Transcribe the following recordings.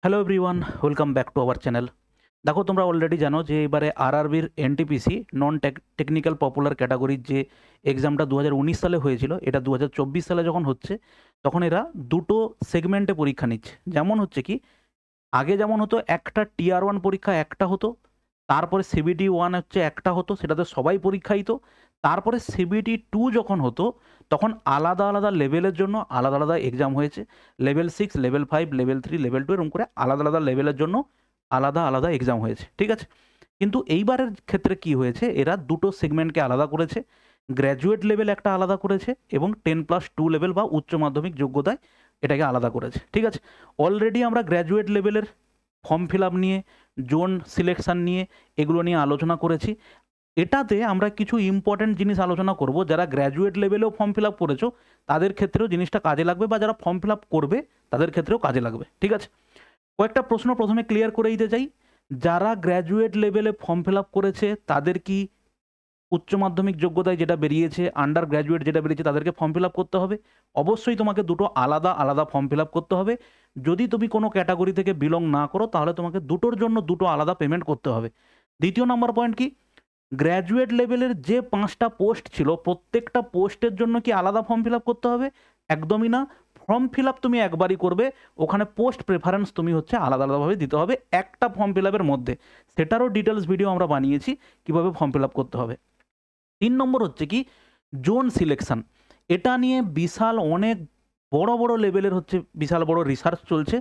Hello everyone, welcome back to our channel. দেখো, তোমরা already জানো যে এবারে আরআরবির এনটিপিসি নন টেকনিক্যাল পপুলার ক্যাটাগরির যে এক্সামটা 2019 সালে হয়েছিল, এটা 2024 সালে যখন হচ্ছে, তখন এরা দুটো সেগমেন্টে পরীক্ষা নিচ্ছে। যেমন হচ্ছে কি, আগে যেমন হতো একটা টিআর 1 পরীক্ষা একটা হতো, তারপরে সিবিটি 1 হচ্ছে একটা হতো, সেটাতে সবাই পরীক্ষা দিত। তারপরে সিবিটি 2 যখন হতো, তখন আলাদা আলাদা লেভেলের জন্য আলাদা আলাদা এক্সাম হয়েছে। লেভেল 6, লেভেল 5, লেভেল 3, লেভেল 2 এরকম করে আলাদা আলাদা লেভেলের জন্য আলাদা আলাদা এক্সাম হয়েছে, ঠিক আছে। কিন্তু এইবারের ক্ষেত্রে কি হয়েছে, এরা দুটো সেগমেন্টকে আলাদা করেছে। গ্র্যাজুয়েট লেভেল একটা আলাদা করেছে এবং 10+2 লেভেল বা উচ্চ মাধ্যমিক যোগ্যতায় এটাকে আলাদা করেছে, ঠিক আছে। অলরেডি আমরা গ্র্যাজুয়েট লেভেলের ফর্ম ফিল আপ নিয়ে, জোন সিলেকশন নিয়ে, এগুলো নিয়ে আলোচনা করেছি। এটাতে আমরা কিছু ইম্পর্টেন্ট জিনিস আলোচনা করব। যারা গ্র্যাজুয়েট লেভেলেও ফর্ম ফিল আপ করেছো তাদের ক্ষেত্রেও জিনিসটা কাজে লাগবে, বা যারা ফর্ম ফিল আপ করবে তাদের ক্ষেত্রেও কাজে লাগবে, ঠিক আছে। কয়েকটা প্রশ্ন প্রথমে ক্লিয়ার করে দিতে চাই। যারা গ্র্যাজুয়েট লেভেলে ফর্ম ফিল আপ করেছে তাদের কি উচ্চ মাধ্যমিক যোগ্যতায় যেটা বেরিয়েছে, আন্ডার গ্র্যাজুয়েট যেটা বেরিয়েছে, তাদেরকে ফর্ম ফিল আপ করতে হবে? অবশ্যই তোমাকে দুটো আলাদা আলাদা ফর্ম ফিল আপ করতে হবে। যদি তুমি কোনো ক্যাটাগরি থেকে বিলং না করো তাহলে তোমাকে দুটোর জন্য দুটো আলাদা পেমেন্ট করতে হবে। দ্বিতীয় নম্বর পয়েন্ট কি, গ্র্যাজুয়েট লেভেলের যে 5টা পোস্ট ছিল, প্রত্যেকটা পোস্টের জন্য কি আলাদা ফর্ম ফিল আপ করতে হবে? একদমই না। ফর্ম ফিল আপ তুমি একবারই করবে, ওখানে পোস্ট প্রেফারেন্স তুমি হচ্ছে আলাদা আলাদাভাবে দিতে হবে একটা ফর্ম ফিল আপের মধ্যে। সেটারও ডিটেলস ভিডিও আমরা বানিয়েছি কীভাবে ফর্ম ফিল আপ করতে হবে। 3 নম্বর হচ্ছে কি, জোন সিলেকশন। এটা নিয়ে বিশাল অনেক বড় বড় লেভেলের হচ্ছে বিশাল বড় রিসার্চ চলছে।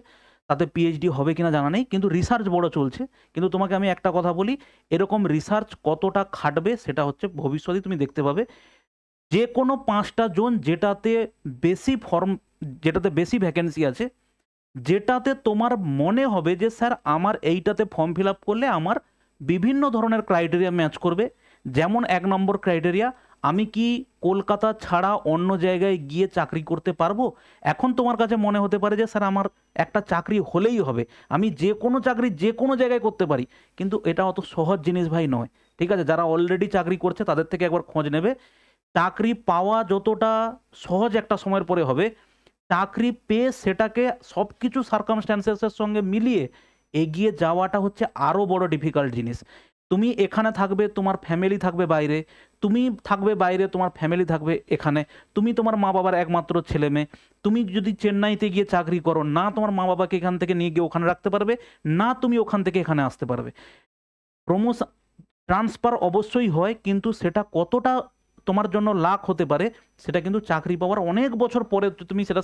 তাতে পিএইচডি হবে কিনা জানা নেই, কিন্তু রিসার্চ বড় চলছে। কিন্তু তোমাকে আমি একটা কথা বলি, এরকম রিসার্চ কতটা খাটবে সেটা হচ্ছে ভবিষ্যতে তুমি দেখতে পাবে। যে কোনো 5টা জোন যেটাতে বেশি ভ্যাকেন্সি আছে, যেটাতে তোমার মনে হবে যে স্যার আমার এইটাতে ফর্ম ফিল আপ করলে আমার বিভিন্ন ধরনের ক্রাইটেরিয়া ম্যাচ করবে। যেমন 1 নম্বর ক্রাইটেরিয়া, আমি কি কলকাতা ছাড়া অন্য জায়গায় গিয়ে চাকরি করতে পারবো? এখন তোমার কাছে মনে হতে পারে যে স্যার আমার একটা চাকরি হলেই হবে, আমি যে কোনো চাকরি যে কোনো জায়গায় করতে পারি। কিন্তু এটা অত সহজ জিনিস ভাই নয়, ঠিক আছে। যারা অলরেডি চাকরি করছে তাদের থেকে একবার খোঁজ নেবে। চাকরি পাওয়া যতটা সহজ একটা সময়ের পরে হবে, চাকরি পেয়ে সেটাকে সব কিছু সার্কামস্ট্যান্সেসের সঙ্গে মিলিয়ে এগিয়ে যাওয়াটা হচ্ছে আরও বড় ডিফিকাল্ট জিনিস। তুমি এখানে থাকবে, তোমার ফ্যামিলি থাকবে বাইরে, তুমি থাকবে বাইরে, তোমার ফ্যামিলি থাকবে এখানে। তুমি তোমার মা বাবার একমাত্র ছেলে মেয়ে। তুমি যদি চেন্নাইতে গিয়ে চাকরি করো, না তোমার মা বাবাকে এখান থেকে নিয়ে গিয়ে ওখানে রাখতে পারবে, না তুমি ওখান থেকে এখানে আসতে পারবে। প্রমোশন ট্রান্সফার অবশ্যই হয়, কিন্তু সেটা কতটা তোমার জন্য লাখ হতে পারে সেটা কিন্তু চাকরি পাওয়ার অনেক বছর পরে তুমি সেটা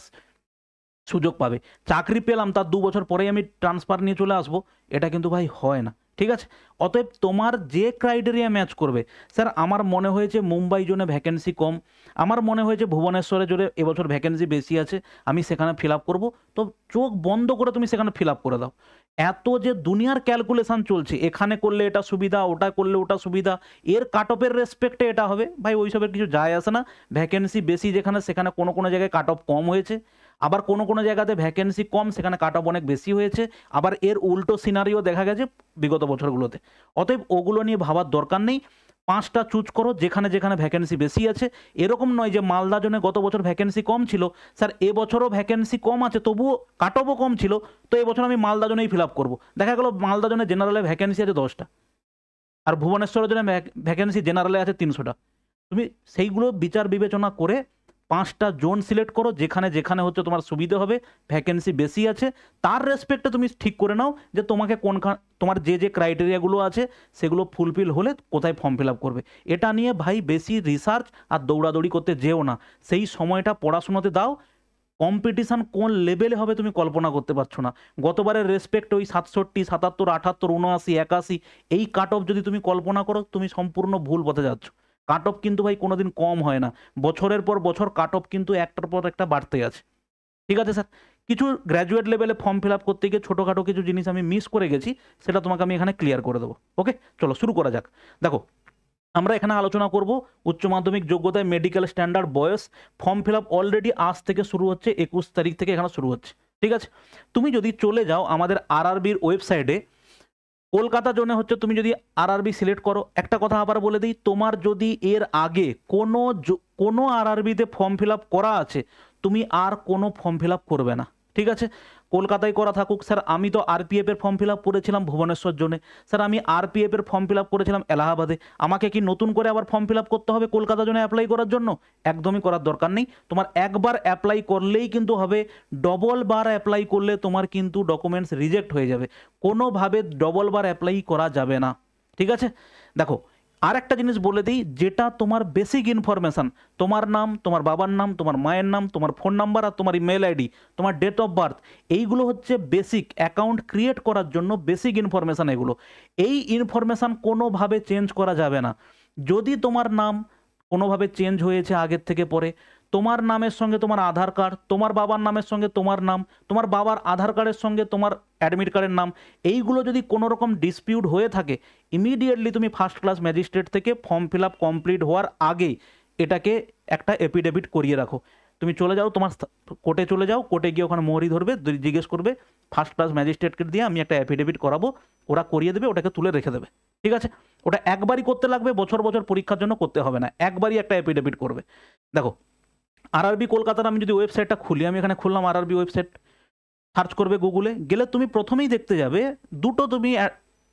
সুযোগ পাবে। চাকরি পেলাম তার 2 বছর পরেই আমি ট্রান্সফার নিয়ে চলে আসবো, এটা কিন্তু ভাই হয় না, ঠিক আছে। অতএব তোমার যে ক্রাইটেরিয়া ম্যাচ করবে, স্যার আমার মনে হয়েছে মুম্বাই জোনে ভ্যাকেন্সি কম, আমার মনে হয়েছে ভুবনেশ্বরে জোরে এবছর ভ্যাকেন্সি বেশি আছে, আমি সেখানে ফিল আপ করবো, তো চোখ বন্ধ করে তুমি সেখানে ফিল আপ করে দাও। এত যে দুনিয়ার ক্যালকুলেশন চলছে, এখানে করলে এটা সুবিধা, ওটা করলে ওটা সুবিধা, এর কাট অফের রেসপেক্টে এটা হবে, ভাই ওইসবের কিছু যায় আসে না। ভ্যাকেন্সি বেশি যেখানে, সেখানে কোনো কোনো জায়গায় কাট অফ কম হয়েছে, আবার কোনো কোনো জায়গাতে ভ্যাকেন্সি কম সেখানে কাট অফ অনেক বেশি হয়েছে, আবার এর উল্টো সিনারিও দেখা গেছে বিগত বছরগুলোতে। অতএব ওগুলো নিয়ে ভাবার দরকার নেই। 5টা চুজ করো যেখানে যেখানে ভ্যাকেন্সি বেশি আছে। এরকম নয় যে মালদা জোনে গত বছর ভ্যাকেন্সি কম ছিল, স্যার এবছরও ভ্যাকেন্সি কম আছে তবুও কাট অফও কম ছিল, তো এবছর আমি মালদা জোনেই ফিল আপ করবো। দেখা গেলো মালদা জোনে জেনারেলে ভ্যাকেন্সি আছে 10টা, আর ভুবনেশ্বরের জন্য ভ্যাকেন্সি জেনারেলে আছে 300টা। তুমি সেইগুলো বিচার বিবেচনা করে 5টা জোন সিলেক্ট করো, যেখানে যেখানে হচ্ছে তোমার সুবিধে হবে, ভ্যাকেন্সি বেশি আছে, তার রেসপেক্টে তুমি ঠিক করে নাও যে তোমাকে তোমার যে যে ক্রাইটেরিয়াগুলো আছে সেগুলো ফুলফিল হলে কোথায় ফর্ম ফিল আপ করবে। এটা নিয়ে ভাই বেশি রিসার্চ আর দৌড়াদৌড়ি করতে যেও না, সেই সময়টা পড়াশোনাতে দাও। কম্পিটিশান কোন লেভেলে হবে তুমি কল্পনা করতে পারছো না। গতবারের রেসপেক্ট ওই 67, 77, 78, 79, 81 এই কাট অফ যদি তুমি কল্পনা করো, তুমি সম্পূর্ণ ভুল পথে যাচ্ছ। কাট অফ কিন্তু ভাই কোনোদিন কম হয় না, বছরের পর বছর কাট অফ কিন্তু একটার পর একটা বাড়তে আছে, ঠিক আছে স্যার। কিছু গ্র্যাজুয়েট লেভেলে ফর্ম ফিল আপ করতে গিয়ে ছোটোখাটো কিছু জিনিস আমি মিস করে গেছি, সেটা তোমাকে আমি এখানে ক্লিয়ার করে দেবো। ওকে, চলো শুরু করা যাক। দেখো, আমরা এখানে আলোচনা করব উচ্চ মাধ্যমিক যোগ্যতায় মেডিকেল স্ট্যান্ডার্ড বয়স। ফর্ম ফিল আপ অলরেডি আজ থেকে শুরু হচ্ছে, 21 তারিখ থেকে এখানে শুরু হচ্ছে, ঠিক আছে। তুমি যদি চলে যাও আমাদের আরআরবির ওয়েবসাইটে, কলকাতা জোনে হচ্ছে তুমি যদি আরআরবি সিলেক্ট করো, একটা কথা আবার বলে দিই, তোমার যদি এর আগে কোনো আরআরবিতে ফর্ম ফিল আপ করা আছে, তুমি আর কোনো ফর্ম ফিল আপ করবে না, ঠিক আছে, কলকাতায় করা থাকুক। স্যার আমি তো আরপিএফ এর ফর্ম ফিল আপ করেছিলাম ভুবনেশ্বর জোনে, স্যার আমি আরপিএফ এর ফর্ম ফিল আপ করেছিলাম এলাহাবাদে, আমাকে কি নতুন করে আবার ফর্ম ফিল আপ করতে হবে কলকাতা জোনে অ্যাপ্লাই করার জন্য? একদমই করার দরকার নেই। তোমার একবার অ্যাপ্লাই করলেই কিন্তু হবে, ডবল বার অ্যাপ্লাই করলে তোমার কিন্তু ডকুমেন্টস রিজেক্ট হয়ে যাবে, কোনোভাবে ডবল বার অ্যাপ্লাই করা যাবে না। ঠিক আছে, দেখো আর একটা জিনিস বলে দিই, যেটা তোমার বেসিক ইনফরমেশান, তোমার নাম, তোমার বাবার নাম, তোমার মায়ের নাম, তোমার ফোন নাম্বার আর তোমার ইমেল আইডি, তোমার ডেট অফ বার্থ, এইগুলো হচ্ছে বেসিক অ্যাকাউন্ট ক্রিয়েট করার জন্য বেসিক ইনফরমেশান এগুলো। এই ইনফরমেশান কোনোভাবে চেঞ্জ করা যাবে না। যদি তোমার নাম কোনোভাবে চেঞ্জ হয়েছে আগের থেকে পরে, তোমার নামের সঙ্গে তোমার আধার কার্ড, তোমার বাবার নামের সঙ্গে তোমার নাম, তোমার বাবার আধার কার্ডের সঙ্গে তোমার অ্যাডমিট কার্ডের নাম, এইগুলো যদি কোনো রকম ডিসপিউট হয়ে থাকে, ইমিডিয়েটলি তুমি ফার্স্ট ক্লাস ম্যাজিস্ট্রেট থেকে ফর্ম ফিল আপ কমপ্লিট হওয়ার আগে এটাকে একটা এফিডেভিট করিয়ে রাখো। তুমি চলে যাও, তোমার কোর্টে চলে যাও, কোর্টে গিয়ে ওখানে মোহরি ধরবে, জিজ্ঞেস করবে ফার্স্ট ক্লাস ম্যাজিস্ট্রেটকে দিয়ে আমি একটা এফিডেভিট করাবো, ওরা করিয়ে দেবে, ওটাকে তুলে রেখে দেবে। ঠিক আছে, ওটা একবারই করতে লাগবে, বছর বছর পরীক্ষার জন্য করতে হবে না, একবারই একটা এফিডেভিট করবে। দেখো আরআরবি কলকাতার আমি যদি ওয়েবসাইটটা খুলি, আমি এখানে খুললাম আরআরবি ওয়েবসাইট, সার্চ করবে গুগলে গেলে তুমি প্রথমেই দেখতে যাবে দুটো তুমি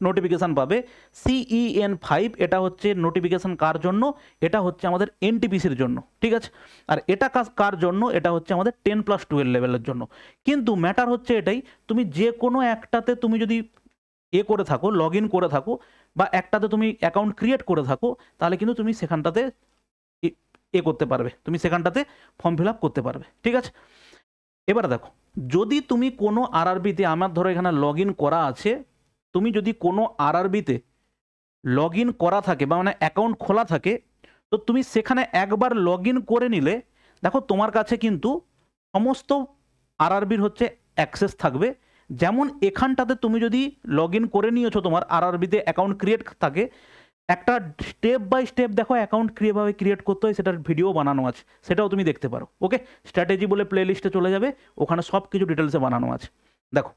নোটিফিকেশান পাবে। CEN5 এটা হচ্ছে নোটিফিকেশান কার জন্য? এটা হচ্ছে আমাদের এনটিপিসির জন্য। ঠিক আছে, আর এটা কার জন্য? এটা হচ্ছে আমাদের 10+12 লেভেলের জন্য। কিন্তু ম্যাটার হচ্ছে এটাই, তুমি যে কোনো একটাতে তুমি যদি করে থাকো, লগ ইন করে থাকো, বা একটাতে তুমি অ্যাকাউন্ট ক্রিয়েট করে থাকো, তাহলে কিন্তু তুমি সেখানটাতে করতে পারবে, তুমি সেখানটাতে ফর্ম ফিল আপ করতে পারবে। ঠিক আছে, এবার দেখো যদি তুমি কোনো আরআরবিতে, আমার ধরো এখানে লগ ইন করা আছে, তুমি যদি কোনো আরআরবিতে লগ ইন করা থাকে বা মানে অ্যাকাউন্ট খোলা থাকে, তো তুমি সেখানে একবার লগ ইন করে নিলে দেখো তোমার কাছে কিন্তু সমস্ত আরআরবির হচ্ছে অ্যাক্সেস থাকবে। যেমন এখানটাতে তুমি যদি লগ ইন করে নিয়েছো, তোমার আরআরবিতে অ্যাকাউন্ট ক্রিয়েট থাকে, একটা স্টেপ বাই স্টেপ দেখো অ্যাকাউন্ট কীভাবে ক্রিয়েট করতে হয় সেটার ভিডিও বানানো আছে, সেটাও তুমি দেখতে পারো। ওকে, স্ট্র্যাটেজি বলে প্লে লিস্টে চলে যাবে, ওখানে সব কিছু ডিটেলসে বানানো আছে। দেখো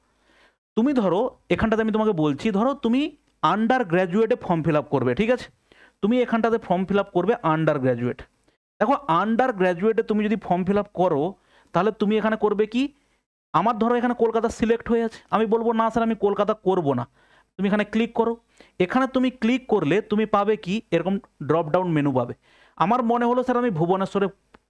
তুমি ধরো এখানটাতে আমি তোমাকে বলছি, ধরো তুমি আন্ডার গ্র্যাজুয়েটে ফর্ম ফিল আপ করবে। ঠিক আছে, তুমি এখানটাতে ফর্ম ফিল আপ করবে আন্ডার গ্র্যাজুয়েট। দেখো আন্ডার গ্র্যাজুয়েটে তুমি যদি ফর্ম ফিল আপ করো, তাহলে তুমি এখানে করবে কি, আমার ধরো এখানে কলকাতা সিলেক্ট হয়ে আছে, আমি বলবো না স্যার আমি কলকাতা করব না, তুমি এখানে ক্লিক করো। এখানে তুমি ক্লিক করলে তুমি পাবে কি, এরকম ড্রপ ডাউন মেনু পাবে। আমার মনে হলো স্যার আমি ভুবনেশ্বরে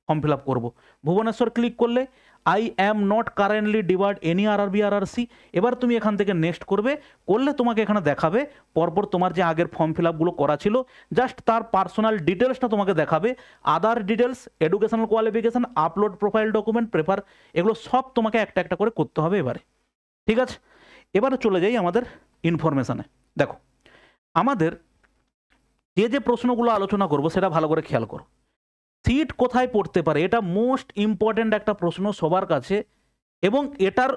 ফর্ম ফিল আপ করবো, ভুবনেশ্বর ক্লিক করলে I am not currently ডিভার্ড any RRB RRC, এবার তুমি এখান থেকে নেক্সট করবে, করলে তোমাকে এখানে দেখাবে পরপর তোমার যে আগের ফর্ম ফিল আপগুলো করা ছিল, জাস্ট তার পার্সোনাল ডিটেলসটা তোমাকে দেখাবে, other details, educational qualification, upload profile document, prefer, এগুলো সব তোমাকে একটা একটা করে করতে হবে এবারে। ঠিক আছে, এবারে চলে যাই আমাদের ইনফরমেশানে। দেখো আমাদের যে প্রশ্নগুলো আলোচনা করব সেটা ভালো করে খেয়াল করো। সিট কোথায় পড়তে পারে, এটা মোস্ট ইম্পর্ট্যান্ট একটা প্রশ্ন সবার কাছে, এবং এটার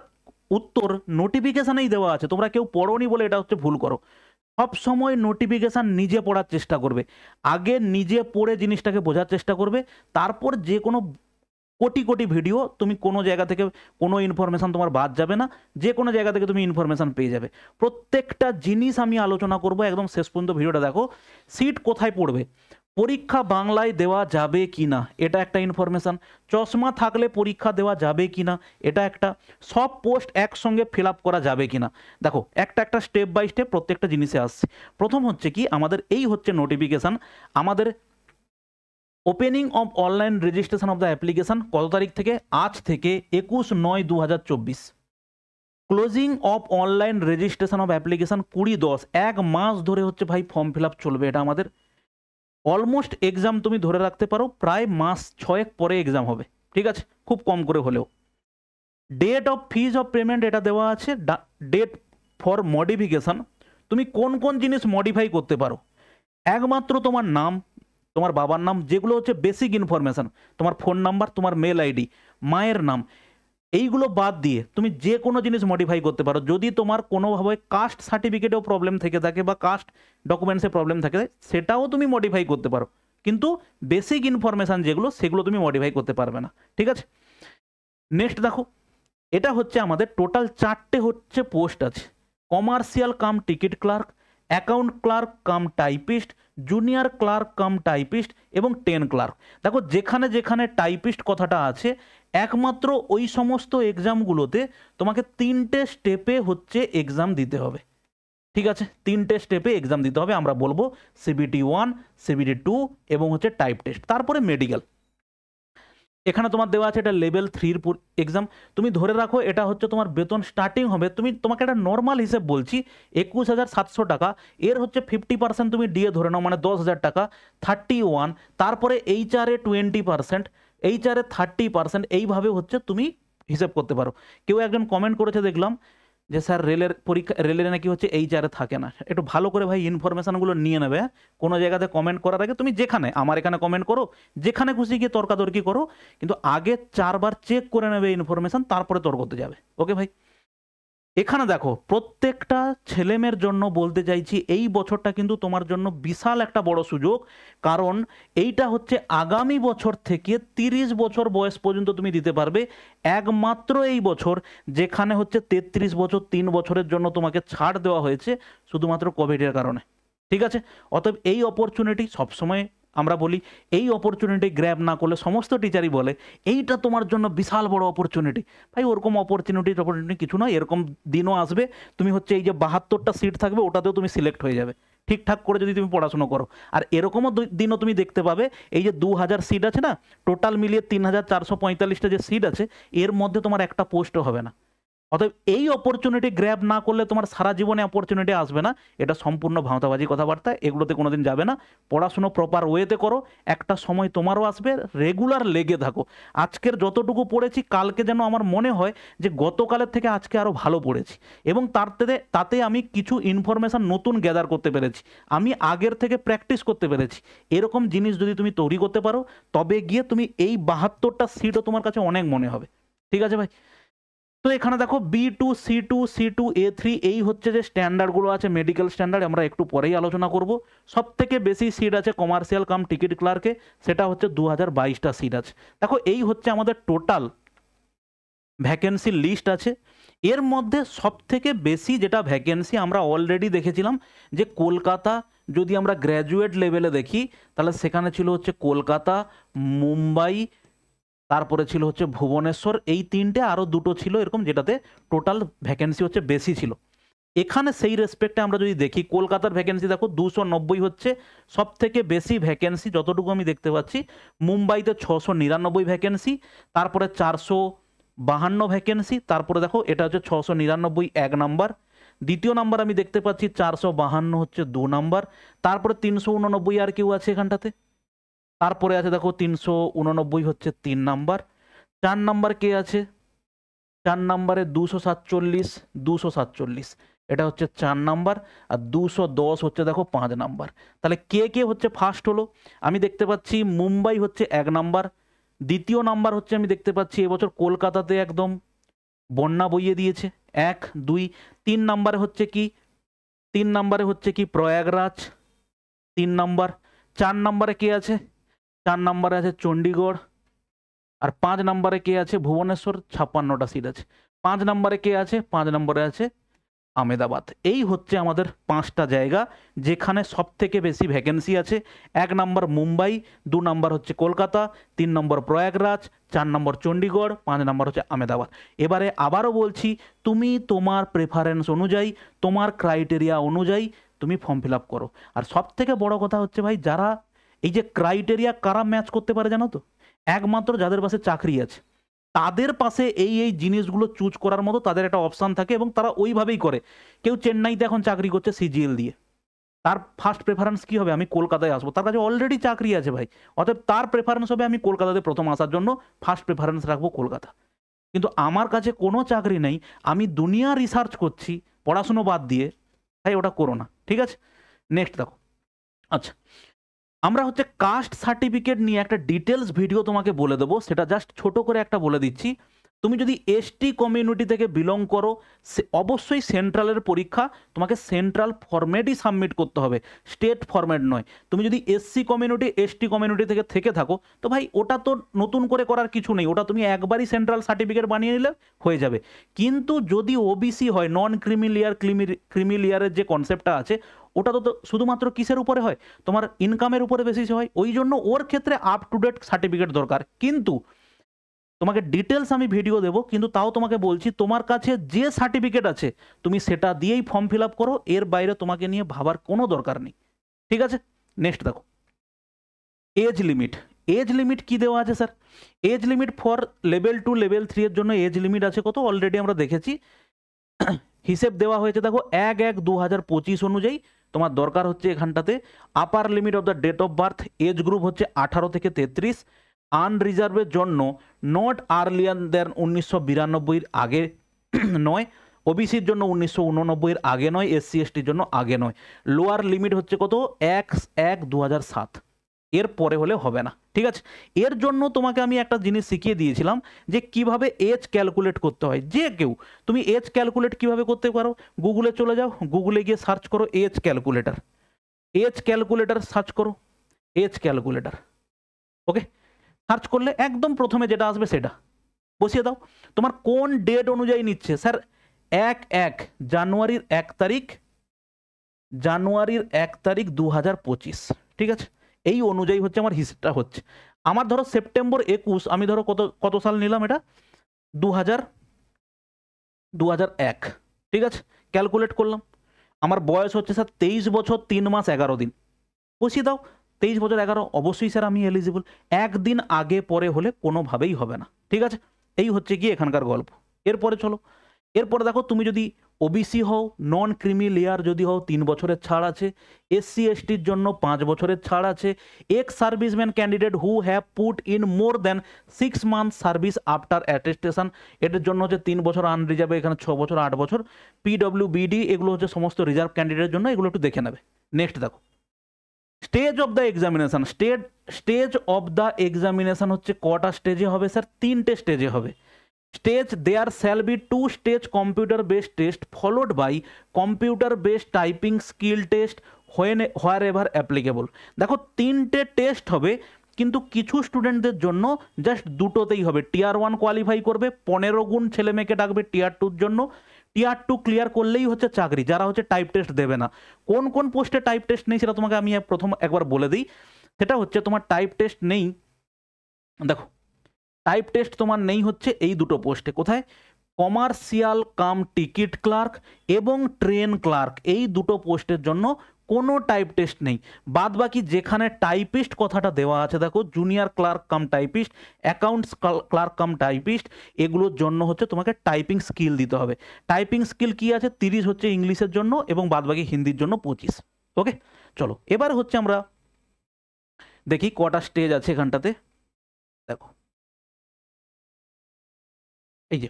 উত্তর নোটিফিকেশানেই দেওয়া আছে, তোমরা কেউ পড়োনি বলে এটা হচ্ছে ভুল করো। সব সময় নোটিফিকেশান নিজে পড়ার চেষ্টা করবে, আগে নিজে পড়ে জিনিসটাকে বোঝার চেষ্টা করবে, তারপর যে কোনো কোটি কোটি ভিডিও, তুমি কোনো জায়গা থেকে কোনো ইনফরমেশান তোমার বাদ যাবে না, যে কোনো জায়গা থেকে তুমি ইনফরমেশান পেয়ে যাবে। প্রত্যেকটা জিনিস আমি আলোচনা করব, একদম শেষ পর্যন্ত ভিডিওটা দেখো। সিট কোথায় পড়বে, পরীক্ষা বাংলায় দেওয়া যাবে কি না, এটা একটা ইনফরমেশান। চশমা থাকলে পরীক্ষা দেওয়া যাবে কি না, এটা একটা। সব পোস্ট একসঙ্গে ফিল আপ করা যাবে কি না, দেখো একটা একটা স্টেপ বাই স্টেপ প্রত্যেকটা জিনিসে আসছে। প্রথম হচ্ছে কি, আমাদের এই হচ্ছে নোটিফিকেশান, আমাদের opening of online registration of the application কত তারিখ থেকে, আজ থেকে 21/9/2024। Closing of online registration of application 20/10, 1 মাস ধরে হচ্ছে ভাই ফর্ম ফিল আপ চলবে। এটা আমাদের অলমোস্ট এক্সাম তুমি ধরে রাখতে পারো প্রায় মাস 6 পরে এক্সাম হবে। ঠিক আছে, খুব কম করে হলেও। Date of fees of payment এটা দেওয়া আছে, ডেট ফর মডিফিকেশান, তুমি কোন কোন জিনিস মডিফাই করতে পারো, একমাত্র তোমার নাম, তোমার বাবার নাম, যেগুলো হচ্ছে বেসিক ইনফরমেশান, তোমার ফোন নাম্বার, তোমার মেল আইডি, মায়ের নাম, এইগুলো বাদ দিয়ে তুমি যে কোনো জিনিস মডিফাই করতে পারো। যদি তোমার কোনোভাবে কাস্ট সার্টিফিকেটেও প্রবলেম থেকে থাকে বা কাস্ট ডকুমেন্টসে প্রবলেম থাকে, সেটাও তুমি মডিফাই করতে পারো, কিন্তু বেসিক ইনফরমেশান যেগুলো সেগুলো তুমি মডিফাই করতে পারবে না। ঠিক আছে, নেক্সট দেখো, এটা হচ্ছে আমাদের টোটাল 4টে হচ্ছে পোস্ট আছে, commercial cum ticket clerk, account clerk cum typist, junior clerk cum typist এবং 10 ক্লার্ক। দেখো যেখানে যেখানে টাইপিস্ট কথাটা আছে, একমাত্র ওই সমস্ত এক্সামগুলোতে তোমাকে 3টে স্টেপে হচ্ছে এক্সাম দিতে হবে, ঠিক আছে? 3টে স্টেপে এক্সাম দিতে হবে, আমরা বলবো CBT 1, CBT 2 এবং হচ্ছে টাইপ টেস্ট, তারপরে মেডিকেল। এখানে তোমার দেওয়া আছে এটা লেভেল 3-র এক্সাম। তুমি ধরে রাখো এটা হচ্ছে তোমার বেতন স্টার্টিং হবে, তোমাকে একটা নর্মাল হিসেব বলছি, 21,700 টাকা। এর হচ্ছে 50% তুমি ডিএ ধরে নাও, মানে 10,000 টাকা, 31। তারপরে এইচআরে 20%, এইচআরে 30%, এইভাবে হচ্ছে তুমি হিসেব করতে পারো। কেউ একজন কমেন্ট করেছে দেখলাম যে স্যার রেলের পরীক্ষা, রেলের নাকি হচ্ছে এইচআরে থাকে না। একটু ভালো করে ভাই ইনফরমেশানগুলো নিয়ে নেবে। কোনো জায়গাতে কমেন্ট করার আগে তুমি যেখানে, আমার এখানে কমেন্ট করো, যেখানে খুশি গিয়ে তর্কাতর্কি করো, কিন্তু আগে 4বার চেক করে নেবে ইনফরমেশান, তারপরে তর্কতে যাবে। ওকে ভাই, এখানে দেখো প্রত্যেকটা ছেলেমেয়ের জন্য বলতে চাইছি এই বছরটা কিন্তু তোমার জন্য বিশাল একটা বড় সুযোগ, কারণ এইটা হচ্ছে আগামী বছর থেকে 30 বছর বয়স পর্যন্ত তুমি দিতে পারবে। একমাত্র এই বছর যেখানে হচ্ছে 33 বছর 3 বছরের জন্য তোমাকে ছাড় দেওয়া হয়েছে শুধুমাত্র কোভিডের কারণে, ঠিক আছে? অতএব এই অপরচুনিটি সবসময় আমরা বলি, এই অপরচুনিটি গ্র্যাব না করলে, সমস্ত টিচারই বলে এইটা তোমার জন্য বিশাল বড় অপরচুনিটি। ভাই ওরকম অপরচুনিটি কিছু নয়, এরকম দিনও আসবে তুমি হচ্ছে এই যে 72টা সিট থাকবে ওটাতেও তুমি সিলেক্ট হয়ে যাবে ঠিকঠাক করে যদি তুমি পড়াশুনো করো। আর এরকমও দিনও তুমি দেখতে পাবে এই যে 2000 সিট আছে না, টোটাল মিলিয়ে 3445টা যে সিট আছে, এর মধ্যে তোমার একটা পোস্টও হবে না। অতএব এই অপরচুনিটি গ্র্যাব না করলে তোমার সারা জীবনে অপরচুনিটি আসবে না, এটা সম্পূর্ণ ভাঁওতাবাজি কথাবার্তা, এগুলোতে কোনোদিন যাবে না। পড়াশুনো প্রপার ওয়েতে করো, একটা সময় তোমারও আসবে, রেগুলার লেগে থাকো। আজকের যতটুকু পড়েছি কালকে যেন আমার মনে হয় যে গতকালের থেকে আজকে আরও ভালো পড়েছি, এবং তাতে আমি কিছু ইনফরমেশান নতুন গ্যাদার করতে পেরেছি, আমি আগের থেকে প্র্যাকটিস করতে পেরেছি। এরকম জিনিস যদি তুমি তৈরি করতে পারো তবে গিয়ে তুমি এই 72টা সিটও তোমার কাছে অনেক মনে হবে, ঠিক আছে ভাই? তো এখানে দেখো B2, C2, C2, A3 এই হচ্ছে যে স্ট্যান্ডার্ডগুলো আছে, মেডিকেল স্ট্যান্ডার্ড, আমরা একটু পরেই আলোচনা করব। সব থেকে বেশি সিট আছে কমার্শিয়াল কাম টিকিট ক্লার্কে, সেটা হচ্ছে 2022টা সিট আছে। দেখো এই হচ্ছে আমাদের টোটাল ভ্যাকেন্সি লিস্ট আছে। এর মধ্যে সব থেকে বেশি যেটা ভ্যাকেন্সি আমরা অলরেডি দেখেছিলাম যে কলকাতা, যদি আমরা গ্র্যাজুয়েট লেভেলে দেখি তাহলে সেখানে ছিল হচ্ছে কলকাতা, মুম্বাই, তারপরে ছিল হচ্ছে ভুবনেশ্বর, এই 3টে, আরও 2টো ছিল এরকম যেটাতে টোটাল ভ্যাকেন্সি হচ্ছে বেশি ছিল। এখানে সেই রেসপেক্টে আমরা যদি দেখি কলকাতার ভ্যাকেন্সি দেখো 290 হচ্ছে সব থেকে বেশি ভ্যাকেন্সি যতটুকু আমি দেখতে পাচ্ছি। মুম্বাইতে 699 ভ্যাকেন্সি, তারপরে 452 ভ্যাকেন্সি, তারপরে দেখো এটা হচ্ছে 699 1 নাম্বার, দ্বিতীয় নাম্বার আমি দেখতে পাচ্ছি 452 হচ্ছে 2 নাম্বার, তারপরে 389 আর কেউ আছে এখানটাতে, তারপরে আছে দেখো 389 হচ্ছে 3 নাম্বার, 4 নাম্বার কে আছে, 4 নাম্বারে 247 এটা হচ্ছে 4 নাম্বার, আর 210 হচ্ছে দেখো 5 নাম্বার। তাহলে কে কে হচ্ছে ফার্স্ট হলো, আমি দেখতে পাচ্ছি মুম্বাই হচ্ছে 1 নাম্বার, দ্বিতীয় নাম্বার হচ্ছে আমি দেখতে পাচ্ছি এবছর কলকাতাতে একদম বন্যা বইয়ে দিয়েছে 1 2, 3 নাম্বারে হচ্ছে কি, 3 নাম্বারে হচ্ছে কি প্রয়াগরাজ 3 নাম্বার, 4 নাম্বারে কে আছে, 4 নাম্বারে আছে চণ্ডীগড়, আর 5 নাম্বারে কে আছে ভুবনেশ্বর, 56টা সিট আছে। 5 নাম্বারে কে আছে, 5 নম্বরে আছে আহমেদাবাদ। এই হচ্ছে আমাদের 5টা জায়গা যেখানে সব থেকে বেশি ভ্যাকেন্সি আছে। 1 নাম্বার মুম্বাই, 2 নাম্বার হচ্ছে কলকাতা, 3 নম্বর প্রয়াগরাজ, 4 নম্বর চণ্ডীগড়, 5 নাম্বার হচ্ছে আহমেদাবাদ। এবারে আবারও বলছি, তুমি তোমার প্রেফারেন্স অনুযায়ী, তোমার ক্রাইটেরিয়া অনুযায়ী তুমি ফর্ম ফিল আপ করো। আর সব থেকে বড় কথা হচ্ছে ভাই, যারা এই যে ক্রাইটেরিয়া কারা ম্যাচ করতে পারে জানো তো, একমাত্র যাদের পাশে চাকরি আছে তাদের পাশে এই জিনিসগুলো চুজ করার মতো তাদের একটা অপশান থাকে, এবং তারা ওইভাবেই করে। কেউ চেন্নাইতে এখন চাকরি করছে CGL দিয়ে, তার ফার্স্ট প্রেফারেন্স কি হবে, আমি কলকাতায় আসবো, তার কাছে অলরেডি চাকরি আছে ভাই, অতএব তার প্রেফারেন্স হবে আমি কলকাতাতে প্রথম আসার জন্য ফার্স্ট প্রেফারেন্স রাখবো কলকাতা। কিন্তু আমার কাছে কোনো চাকরি নেই, আমি দুনিয়া রিসার্চ করছি পড়াশুনো বাদ দিয়ে, তাই ওটা করো না, ঠিক আছে? নেক্সট দেখো, আচ্ছা আমরা হচ্ছে কাস্ট সার্টিফিকেট নিয়ে একটা ডিটেলস ভিডিও তোমাকে বলে দেবো, সেটা জাস্ট ছোট করে একটা বলে দিচ্ছি। তুমি যদি ST কমিউনিটি থেকে বিলং করো, অবশ্যই সেন্ট্রালের পরীক্ষা তোমাকে সেন্ট্রাল ফরম্যাটই সাবমিট করতে হবে, স্টেট ফরম্যাট নয়। তুমি যদি SC কমিউনিটি ST কমিউনিটি থেকে থাকো তো ভাই ওটা তো নতুন করে করার কিছু নেই, ওটা তুমি একবারই সেন্ট্রাল সার্টিফিকেট বানিয়ে নিলে হয়ে যাবে। কিন্তু যদি OBC হয়, নন ক্রিমিলিয়ারের যে কনসেপ্টটা আছে, ওটা তো শুধুমাত্র কিসের উপরে হয়, তোমার ইনকামের উপরে বেশি হয়, ওই জন্য ওর ক্ষেত্রে আপ টু ডেট সার্টিফিকেট দরকার। কিন্তু তোমাকে ডিটেলস আমি ভিডিও দেবো, কিন্তু তাও তোমাকে বলছি তোমার কাছে যে সার্টিফিকেট আছে তুমি সেটা দিয়েই ফর্ম ফিল আপ করো, এর বাইরে তোমাকে নিয়ে ভাবার কোনো দরকার নেই। ঠিক আছে, নেক্সট দেখো এজ লিমিট। এজ লিমিট কি দেওয়া আছে sir? Age limit for level 2 level 3 এর জন্য এজ লিমিট আছে কত, অলরেডি আমরা দেখেছি, হিসেব দেওয়া হয়েছে দেখো 1/1/2025 অনুযায়ী। তোমার দরকার হচ্ছে এখানটাতে upper limit of the date of birth, age group হচ্ছে 18 থেকে 33, আনরিজার্ভের জন্য নট আর্লিয়ার দেন 1992 আগে নয়, ওবিসির জন্য 1989 আগে নয়, SC STর জন্য আগে নয়। লোয়ার লিমিট হচ্ছে কত 1/1/2007, এর পরে হলে হবে না। ঠিক আছে, এর জন্য তোমাকে আমি একটা জিনিস শিখিয়ে দিয়েছিলাম যে কিভাবে এজ ক্যালকুলেট করতে হয়। যে কেউ তুমি এজ ক্যালকুলেট কিভাবে করতে পারো, গুগলে চলে যাও, গুগলে গিয়ে সার্চ করো age calculator, age calculator search করো, এজ ক্যালকুলেটর। ওকে, সার্চ করলে একদম প্রথমে যেটা আসবে সেটা বসিয়ে দাও। তোমার কোন ডেট অনুযায়ী নিচ্ছে? স্যার 1/1 জানুয়ারির 1 তারিখ 2025। ঠিক আছে, এই অনুযায়ী হচ্ছে আমার হিসেবটা হচ্ছে। আমার ধরো সেপ্টেম্বর 21, আমি ধরো কত সাল নিলাম, এটা 2001। ঠিক আছে, ক্যালকুলেট করলাম, আমার বয়স হচ্ছে স্যার 23 বছর 3 মাস 11 দিন, বসিয়ে দাও 23 বছর 11। অবশ্যই স্যার আমি এলিজিবল, একদিন আগে পরে হলে কোনোভাবেই হবে না। ঠিক আছে, এই হচ্ছে কি এখানকার গল্প। এরপরে চলো, এরপরে দেখো তুমি যদি ওবিসি হও, নন ক্রিমি লেয়ার যদি হও 3 বছরের ছাড় আছে, SC STর জন্য 5 বছরের ছাড় আছে, x serviceman candidate who have put in more than 6 month service after attestation, এটার জন্য হচ্ছে 3 বছর আনরিজার্ভ, এখানে 6 বছর 8 বছর, PWBD, এগুলো হচ্ছে সমস্ত রিজার্ভ ক্যান্ডিডেটের জন্য, এগুলো একটু দেখে নেবে। নেক্সট দেখো stage of the examination. Stage of the examination হচ্ছে কটা স্টেজে হবে স্যার? 3টে স্টেজে হবে। Stage there shall be 2 stage computer based test followed by computer based typing skill test wherever applicable. দেখো 3টে টেস্ট হবে, কিন্তু কিছু স্টুডেন্টদের জন্য জাস্ট 2টোতেই হবে। টিয়ার 1 কোয়ালিফাই করবে, 15 গুণ ছেলে মেয়েকে ডাকবে টিয়ার 2-র জন্য, টিয়ার 2 ক্লিয়ার করলেই হচ্ছে চাকরি, যারা হচ্ছে টাইপ টেস্ট দেবে না। কোন কোন পোস্টে টাইপ টেস্ট নেই সেটা তোমাকে আমি প্রথম একবার বলে দিই। সেটা হচ্ছে তোমার টাইপ টেস্ট নেই, দেখো টাইপ টেস্ট তোমার নেই হচ্ছে এই 2টো পোস্টে। কোথায়? কমার্শিয়াল কাম টিকিট ক্লার্ক এবং ট্রেন ক্লার্ক, এই 2টো পোস্টের জন্য কোনো টাইপ টেস্ট নেই। বাদ বাকি যেখানে টাইপিস্ট কথাটা দেওয়া আছে দেখো, junior clerk cum typist, accounts clerk cum typist, এগুলোর জন্য হচ্ছে তোমাকে টাইপিং স্কিল দিতে হবে। টাইপিং স্কিল কি আছে? 30 হচ্ছে ইংলিশের জন্য এবং বাদ বাকি হিন্দির জন্য 25। ওকে, চলো এবার হচ্ছে আমরা দেখি কটা স্টেজ আছে এখানটাতে। দেখো এই যে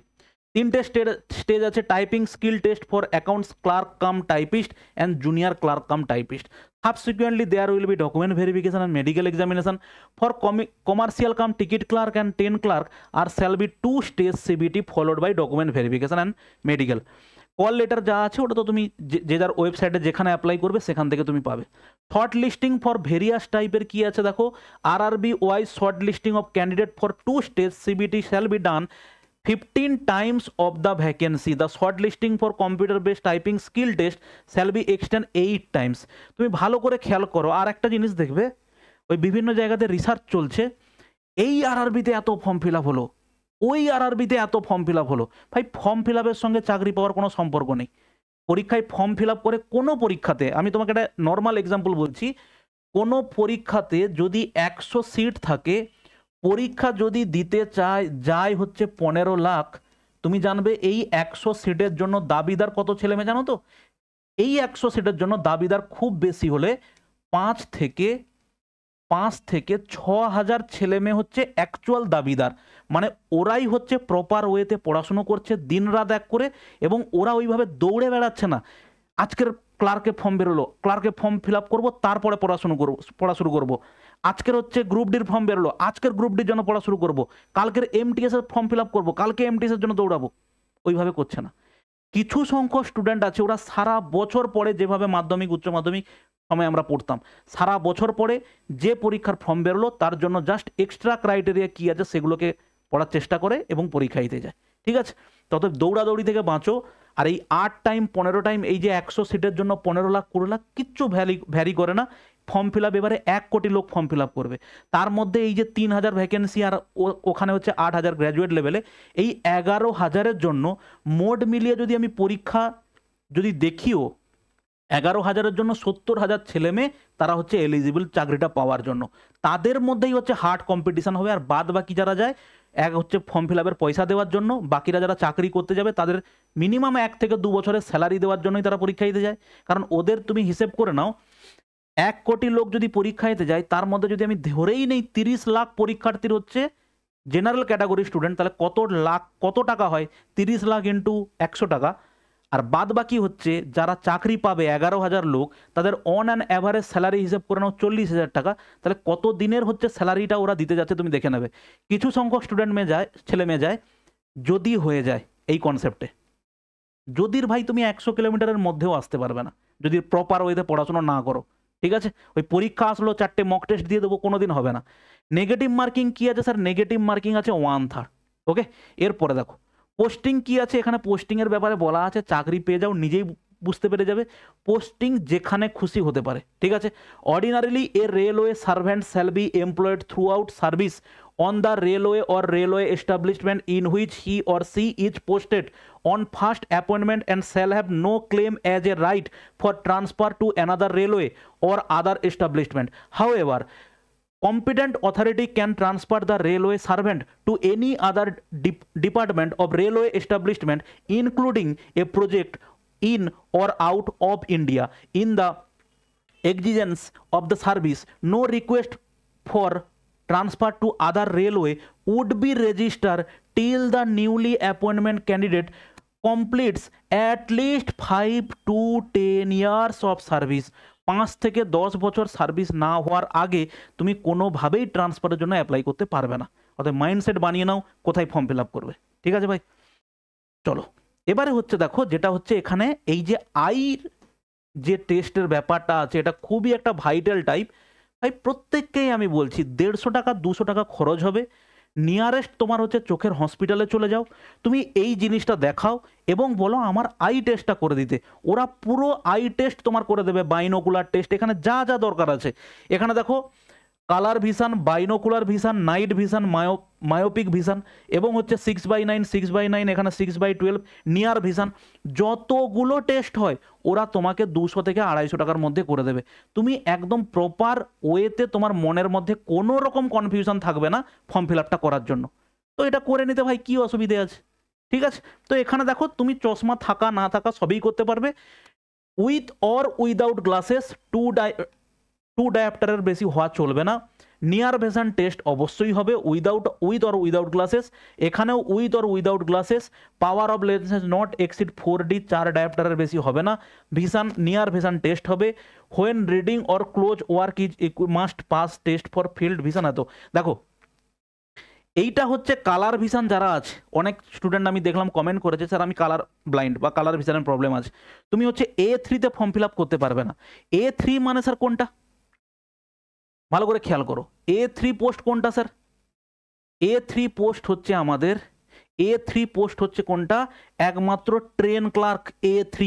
3টে স্টেজ আছে। Typing skill test for accounts clerk cum typist and junior clerk cum typist. Subsequently there will be document verification and medical examination for commercial cum ticket clerk and train clerk আর shall be 2 stage CBT followed by document verification and medical. Call letter যা আছে ওটা তো তুমি যে যার ওয়েবসাইটে যেখানে অ্যাপ্লাই করবে সেখান থেকে তুমি পাবে। শর্ট লিস্টিং ফর ভেরিয়াস টাইপের কি আছে দেখো, RRB wise short listing of candidate for 2 stage CBT shall be done 15 times of the vacancy. The shortlisting for computer based typing skill test shall be extend 8 times. তুমি ভালো করে খেয়াল করো। আর একটা জিনিস দেখবে, ওই বিভিন্ন জায়গাতে রিসার্চ চলছে, এই RRBতে এত ফর্ম ফিল আপ হলো, ওই RRBতে এত ফর্ম ফিল আপ হলো। ভাই ফর্ম ফিল আপের সঙ্গে চাকরি পাওয়ার কোনো সম্পর্ক নেই। পরীক্ষায় ফর্ম ফিল আপ করে কোনো পরীক্ষাতে, আমি তোমাকে একটা নর্মাল এক্সাম্পল বলছি, কোনো পরীক্ষাতে যদি 100 সিট থাকে, পরীক্ষা যদি দিতে যায় হচ্ছে 15 লাখ, তুমি জানবে এই 100 সিটের জন্য দাবিদার কত ছেলে মেয়ে জানো তো? এই 100 সিটের জন্য দাবিদার খুব বেশি হলে 5 থেকে 6,000 ছেলে মেয়ে হচ্ছে অ্যাকচুয়াল দাবিদার। মানে ওরাই হচ্ছে প্রপার ওয়েতে পড়াশুনো করছে দিন রাত এক করে, এবং ওরা ওইভাবে দৌড়ে বেড়াচ্ছে না। আজকের ক্লার্কে ফর্ম বেরোলো, ক্লার্কে ফর্ম ফিল আপ করবো, তারপরে পড়া শুরু করবো। আজকের হচ্ছে গ্রুপ ডির ফর্ম বেরোলো, আজকের গ্রুপ ডির জন্য পড়া শুরু করবো। কালকের MTS এর ফর্ম ফিল আপ করবো, কালকে MTS এর জন্য দৌড়াবো। ওইভাবে করছে না। কিছু সংখ্যক স্টুডেন্ট আছে ওরা সারা বছর পরে, যেভাবে মাধ্যমিক উচ্চ মাধ্যমিক সময় আমরা পড়তাম, সারা বছর পরে যে পরীক্ষার ফর্ম বেরোলো তার জন্য জাস্ট এক্সট্রা ক্রাইটেরিয়া কি আছে সেগুলোকে পড়ার চেষ্টা করে এবং পরীক্ষা দিতে যায়। ঠিক আছে, তত দৌড়াদৌড়ি থেকে বাঁচো। আর এই 8 টাইম 15 টাইম, এই যে 100 সিটের জন্য 15 লাখ 20 লাখ কিচ্ছু ভ্যারি করে না। ফর্ম ফিল আপ এবারে 1 কোটি লোক ফর্ম ফিল আপ করবে, তার মধ্যে এই যে 3000 ভ্যাকেন্সি আর ওখানে হচ্ছে 8000 গ্র্যাজুয়েট লেভেলে, এই 11,000-এর জন্য মোট মিলিয়ে যদি আমি পরীক্ষা যদি দেখিও, 11,000-এর জন্য 70,000 ছেলে মেয়ে তারা হচ্ছে এলিজিবল চাকরিটা পাওয়ার জন্য। তাদের মধ্যেই হচ্ছে হার্ড কম্পিটিশন হবে। আর বাদ বাকি যারা যায়, এক হচ্ছে ফর্ম ফিল আপের পয়সা দেওয়ার জন্য, বাকিরা যারা চাকরি করতে যাবে তাদের মিনিমাম 1 থেকে 2 বছরের স্যালারি দেওয়ার জন্যই তারা পরীক্ষা দিতে যায়। কারণ ওদের তুমি হিসেব করে নাও, 1 কোটি লোক যদি পরীক্ষা দিতে যায়, তার মধ্যে যদি আমি ধরেই নেই 30 লাখ পরীক্ষার্থীর হচ্ছে জেনারেল ক্যাটাগরি স্টুডেন্ট, তাহলে কত টাকা হয়? 30 লাখ ইন্টু 100 টাকা। আর বাদ বাকি হচ্ছে যারা চাকরি পাবে 11,000 লোক, তাদের অন অ্যান অ্যাভারেজ স্যালারি হিসেব করে নাও 40,000 টাকা। তাহলে কত দিনের হচ্ছে স্যালারিটা ওরা দিতে যাচ্ছে তুমি দেখে নেবে। কিছু সংখ্যক স্টুডেন্ট ছেলে মেয়ে যায়, যদি হয়ে যায় এই কনসেপ্টে, যদির ভাই তুমি 100 কিলোমিটারের মধ্যেও আসতে পারবে না যদি প্রপার ওয়েতে পড়াশোনা না করো। ঠিক আছে, ওই পরীক্ষা আসলো 4টে মক টেস্ট দিয়ে দেবো, কোনো দিন হবে না। নেগেটিভ মার্কিং কি আছে স্যার? নেগেটিভ মার্কিং আছে 1/3। ওকে, এরপরে দেখো পোস্টিং কি আছে। এখানে পোস্টিংয়ের ব্যাপারে বলা আছে, চাকরি পেয়ে যাও, নিজেই বুঝতে পেরে যাবে। পোস্টিং যেখানে খুশি হতে পারে। ঠিক আছে, ordinarily A railway servant shall be employed through out service on the railway or railway establishment in which he or she is posted on first appointment and shall have no claim as a right for transfer to another railway or other establishment. However, competent authority can transfer the railway servant to any other department of railway establishment, including a project in or out of India. In the exigence of the service, no request for transfer to other railway would be registered till the newly appointment candidate completes at least 5 to 10 years of service. 5 থেকে 10 বছর service না হওয়ার আগে তুমি কোনোভাবেই ট্রান্সফারের জন্য apply করতে পারবে না। অর্থাৎ মাইন্ডসেট বানিয়ে নাও কোথায় ফর্ম ফিল আপ করবে। ঠিক আছে ভাই, চলো এবারে হচ্ছে দেখো, যেটা হচ্ছে এখানে এই যে আইর যে টেস্টের ব্যাপারটা আছে, এটা খুবই একটা ভাইটাল টাইপ। ভাই প্রত্যেককেই আমি বলছি 150 টাকা 200 টাকা খরচ হবে, নিয়ারেস্ট তোমার হচ্ছে চোখের হসপিটালে চলে যাও, তুমি এই জিনিসটা দেখাও এবং বলো আমার আই টেস্টটা করে দিতে। ওরা পুরো আই টেস্ট তোমার করে দেবে, বাইনোকুলার টেস্ট, এখানে যা যা দরকার আছে। এখানে দেখো colour vision, binocular vision, night vision, myopic vision এবং হচ্ছে 6/9, 6/9, এখানে 6/12, নিয়ার ভিশন, যতগুলো টেস্ট হয় ওরা তোমাকে 200 থেকে 250 টাকার মধ্যে করে দেবে। তুমি একদম প্রপার ওয়েতে তোমার মনের মধ্যে কোনো রকম কনফিউশন থাকবে না ফর্ম ফিল আপটা করার জন্য। তো এটা করে নিতে ভাই কি অসুবিধে আছে? ঠিক আছে, তো এখানে দেখো তুমি চশমা থাকা না থাকা সবই করতে পারবে। With or without glasses, two ডায়াপ্টারের বেশি হওয়া চলবে না। নিয়ার ভিশন টেস্ট অবশ্যই হবে উইথ অর উইদাউট গ্লাসেস, এখানেও with or without glasses. Power of lenses not exceed 4D, 4 ডায়াপ্টারের বেশি হবে না। ভিশন, নিয়ার ভিশন টেস্ট হবে। When reading or close work is must pass test for field vision. এত দেখো এইটা হচ্ছে কালার ভিশন যারা আছে, অনেক স্টুডেন্ট আমি দেখলাম কমেন্ট করেছে স্যার আমি কালার ব্লাইন্ড বা কালার ভিশনের প্রবলেম আছে, তুমি হচ্ছে A3-তে ফর্ম ফিল আপ করতে পারবে না। A3 মানে স্যার কোনটা? ভালো করে খেয়াল করো, A3 পোস্ট কোনটা স্যার? A3 পোস্ট হচ্ছে আমাদের, A3 পোস্ট হচ্ছে কোনটা? একমাত্র ট্রেন ক্লার্ক A3।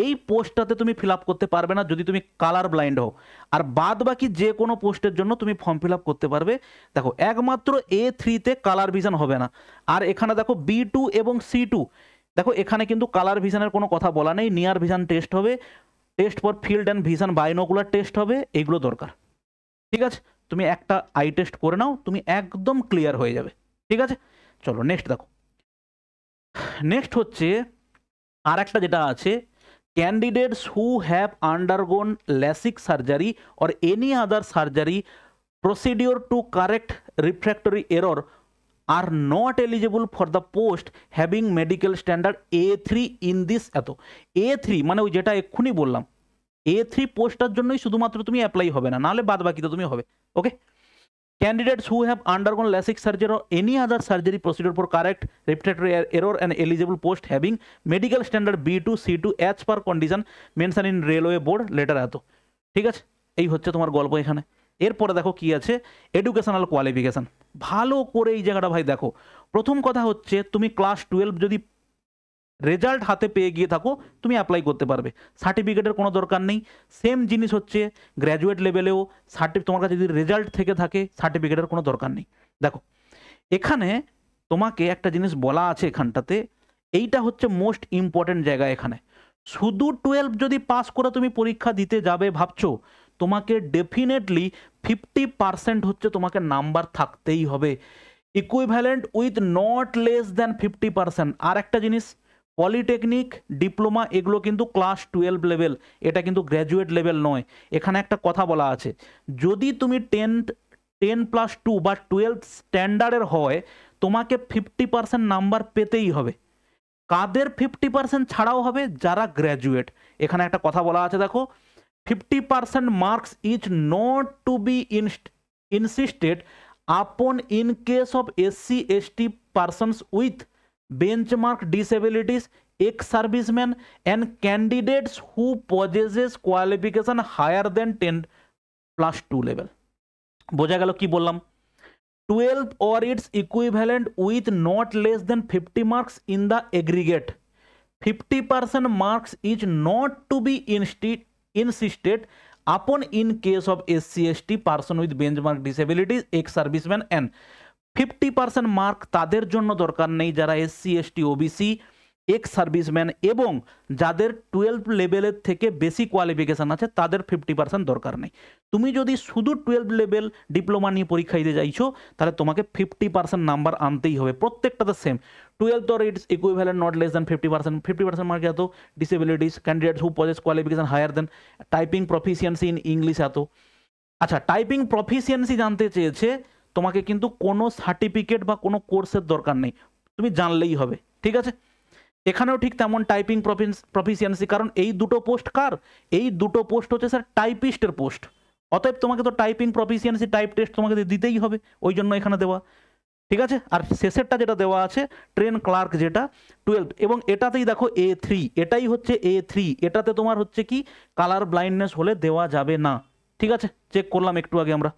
এই পোস্টটাতে তুমি ফিল আপ করতে পারবে না যদি তুমি কালার ব্লাইন্ড হও। আর বাদ বাকি যে কোনো পোস্টের জন্য তুমি ফর্ম ফিল আপ করতে পারবে। দেখো একমাত্র A3-তে কালার ভিশন হবে না। আর এখানে দেখো B2 এবং C2, দেখো এখানে কিন্তু কালার ভিশনের কোনো কথা বলা নেই। নিয়ার ভিশন টেস্ট হবে, test for field and vision, binocular test হবে, এগুলো দরকার। ঠিক আছে, তুমি একটা আই টেস্ট করে নাও, তুমি একদম ক্লিয়ার হয়ে যাবে। ঠিক আছে, চলো নেক্সট দেখো। নেক্সট হচ্ছে আর একটা যেটা আছে, candidates who have undergone LASIK surgery or any other surgery procedure to correct refractory error are not eligible for the post having medical standard A3 in this. এত A3 মানে ওই যেটা এক্ষুনি বললাম, A3 পোস্টার জন্যই শুধুমাত্র তুমি অ্যাপ্লাই হবে না, নাহলে বাদ বাকি তো তুমি হবে। Okay, candidates who have undergone LASIK surgery or any other surgery procedure for correct refractory error and eligible post having medical standard B2 C2 as per condition mention in railway board letter. এত ঠিক আছে, এই হচ্ছে তোমার গল্প এখানে। এরপরে দেখো কি আছে, এডুকেশনাল কোয়ালিফিকেশান। ভালো করে এই জায়গাটা ভাই দেখো, প্রথম কথা হচ্ছে তুমি ক্লাস 12 যদি রেজাল্ট হাতে পেয়ে গিয়ে থাকো, তুমি অ্যাপ্লাই করতে পারবে, সার্টিফিকেটের কোনো দরকার নেই। সেম জিনিস হচ্ছে গ্র্যাজুয়েট লেভেলেও তোমার কাছে যদি রেজাল্ট থেকে থাকে সার্টিফিকেটের কোনো দরকার নেই। দেখো এখানে তোমাকে একটা জিনিস বলা আছে এখানটাতে, এইটা হচ্ছে মোস্ট ইম্পর্টেন্ট জায়গা। এখানে শুধু 12 যদি পাস করে তুমি পরীক্ষা দিতে যাবে ভাবছো, তোমাকে ডেফিনেটলি 50% হচ্ছে তোমাকে নাম্বার থাকতেই হবে, equivalent with not less than 50%। আর একটা জিনিস, পলিটেকনিক ডিপ্লোমা এগুলো কিন্তু ক্লাস 12 লেভেল, এটা কিন্তু গ্র্যাজুয়েট লেভেল নয়। এখানে একটা কথা বলা আছে, যদি তুমি 10+2 বা 12 স্ট্যান্ডার্ডের হয়, তোমাকে 50% নাম্বার পেতেই হবে। কাদের 50% ছাড়াও হবে? যারা গ্র্যাজুয়েট। এখানে একটা কথা বলা আছে দেখো, 50% marks is not to be insisted upon in case of SC ST persons with benchmark disabilities, ex-servicemen and candidates who possesses qualification higher than 10+2 level। বোঝা গেল কি বললাম? 12 or its equivalent with not less than 50 marks in the aggregate। 50% marks is not to be insisted upon in case of SC ST person with benchmark disabilities, ex-servicemen and 50% mark তাদের জন্য দরকার নেই যারা SC ST OBC ex serviceman এবং যাদের 12 লেভেলের থেকে বেশি কোয়ালিফিকেশান আছে, তাদের 50% দরকার নেই। তুমি যদি শুধু 12 লেভেল ডিপ্লোমা নিয়ে পরীক্ষা দিতে চাইছো, তাহলে তোমাকে 50% নাম্বার আনতেই হবে, প্রত্যেকটাতে same. 12 or it's equivalent not less than 50% mark এত, disabilities candidates who possess qualification higher than, typing proficiency in English এত। আচ্ছা, টাইপিং প্রফিসিয়েন্সি জানতে চেয়েছে, তোমাকে কিন্তু কোনো সার্টিফিকেট বা কোনো কোর্সের দরকার নেই, তুমি জানলেই হবে, ঠিক আছে। এখানেও ঠিক তেমন টাইপিং প্রফিসিয়েন্সি, কারণ এই দুটো পোস্ট কার? এই দুটো পোস্ট হচ্ছে স্যার টাইপিস্টের পোস্ট, অতএব তোমাকে তো টাইপিং প্রফিসিয়েন্সি টাইপ টেস্ট তোমাকে দিতেই হবে, ওই জন্য এখানে দেওয়া, ঠিক আছে। আর শেষেরটা যেটা দেওয়া আছে ট্রেন ক্লার্ক, যেটা 12, এবং এটাতেই দেখো A3, এটাই হচ্ছে A3, এটাতে তোমার হচ্ছে কি কালার ব্লাইন্ডনেস হলে দেওয়া যাবে না, ঠিক আছে। চেক করলাম একটু আগে আমরা।